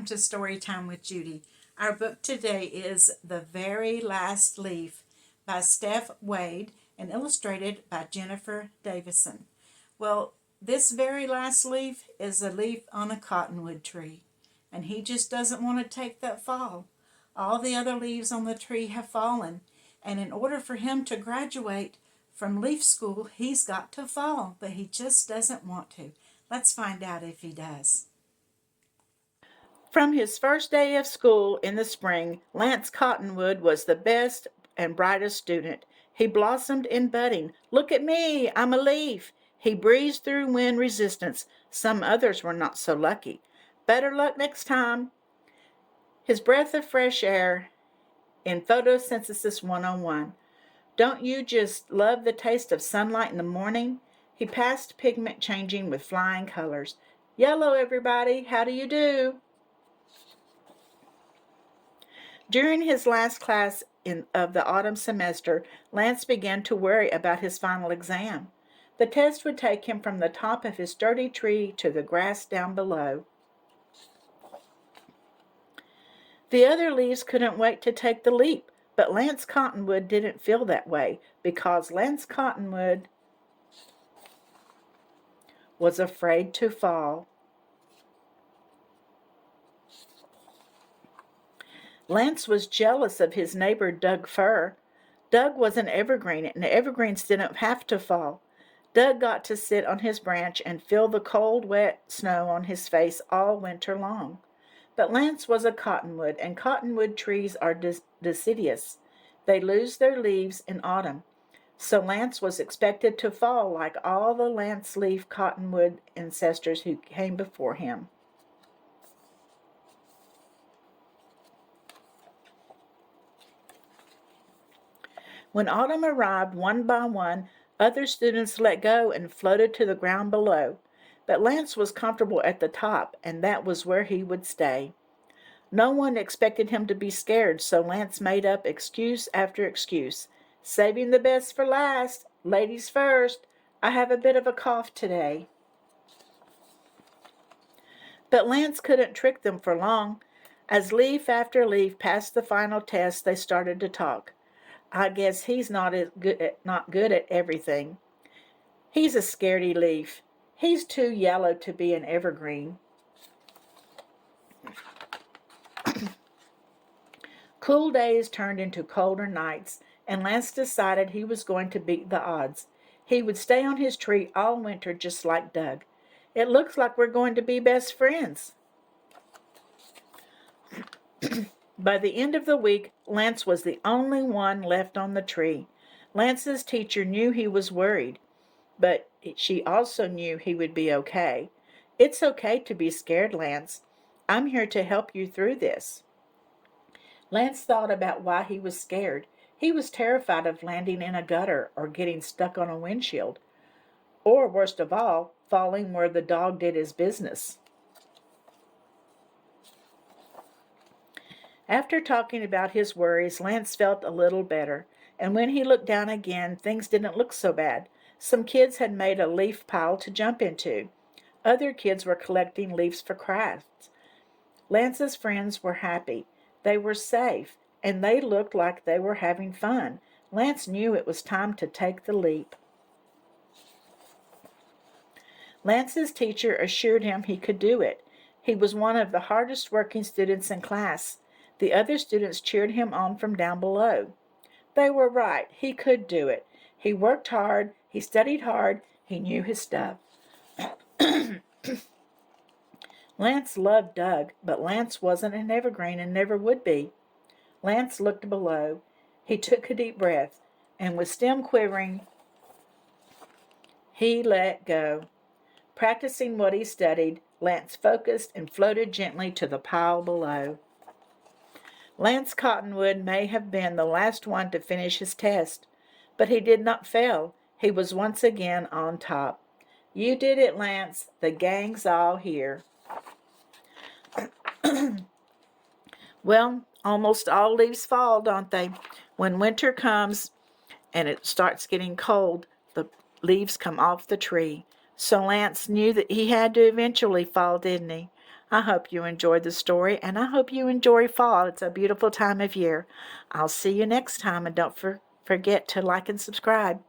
to Storytime with Judy. Our book today is The Very Last Leaf by Steph Wade and illustrated by Jennifer Davison. Well, this very last leaf is a leaf on a cottonwood tree, and he just doesn't want to take that fall. All the other leaves on the tree have fallen, and in order for him to graduate from leaf school, he's got to fall, but he just doesn't want to. Let's find out if he does. From his first day of school in the spring, Lance Cottonwood was the best and brightest student. He blossomed in budding. Look at me, I'm a leaf. He breezed through wind resistance. Some others were not so lucky. Better luck next time. His breath of fresh air in Photosynthesis 101. Don't you just love the taste of sunlight in the morning? He passed pigment changing with flying colors. Yellow, everybody, how do you do? During his last class of the autumn semester, Lance began to worry about his final exam. The test would take him from the top of his sturdy tree to the grass down below. The other leaves couldn't wait to take the leap, but Lance Cottonwood didn't feel that way because Lance Cottonwood was afraid to fall. Lance was jealous of his neighbor Doug Fir. Doug was an evergreen, and evergreens didn't have to fall. Doug got to sit on his branch and feel the cold, wet snow on his face all winter long. But Lance was a cottonwood, and cottonwood trees are deciduous. They lose their leaves in autumn. So Lance was expected to fall like all the lance leaf cottonwood ancestors who came before him. When autumn arrived, one by one, other students let go and floated to the ground below. But Lance was comfortable at the top, and that was where he would stay. No one expected him to be scared, so Lance made up excuse after excuse. Saving the best for last. Ladies first. I have a bit of a cough today. But Lance couldn't trick them for long. As leaf after leaf passed the final test, they started to talk. I guess he's not good at everything. He's a scaredy leaf. He's too yellow to be an evergreen. Cool days turned into colder nights, and Lance decided he was going to beat the odds. He would stay on his tree all winter just like Doug. It looks like we're going to be best friends. By the end of the week, Lance was the only one left on the tree. Lance's teacher knew he was worried, but she also knew he would be okay. It's okay to be scared, Lance. I'm here to help you through this. Lance thought about why he was scared. He was terrified of landing in a gutter or getting stuck on a windshield. Or, worst of all, falling where the dog did his business. After talking about his worries, Lance felt a little better, and when he looked down again, things didn't look so bad. Some kids had made a leaf pile to jump into. Other kids were collecting leaves for crafts. Lance's friends were happy. They were safe, and they looked like they were having fun. Lance knew it was time to take the leap. Lance's teacher assured him he could do it. He was one of the hardest working students in class. The other students cheered him on from down below. They were right. He could do it. He worked hard. He studied hard. He knew his stuff. Lance loved Doug, but Lance wasn't an evergreen and never would be. Lance looked below. He took a deep breath, and with stem quivering, he let go. Practicing what he studied, Lance focused and floated gently to the pile below. Lance Cottonwood may have been the last one to finish his test, but he did not fail. He was once again on top. You did it, Lance. The gang's all here. Well, almost all leaves fall, don't they? When winter comes and it starts getting cold, the leaves come off the tree. So Lance knew that he had to eventually fall, didn't he? I hope you enjoyed the story, and I hope you enjoy fall. It's a beautiful time of year. I'll see you next time, and don't forget to like and subscribe.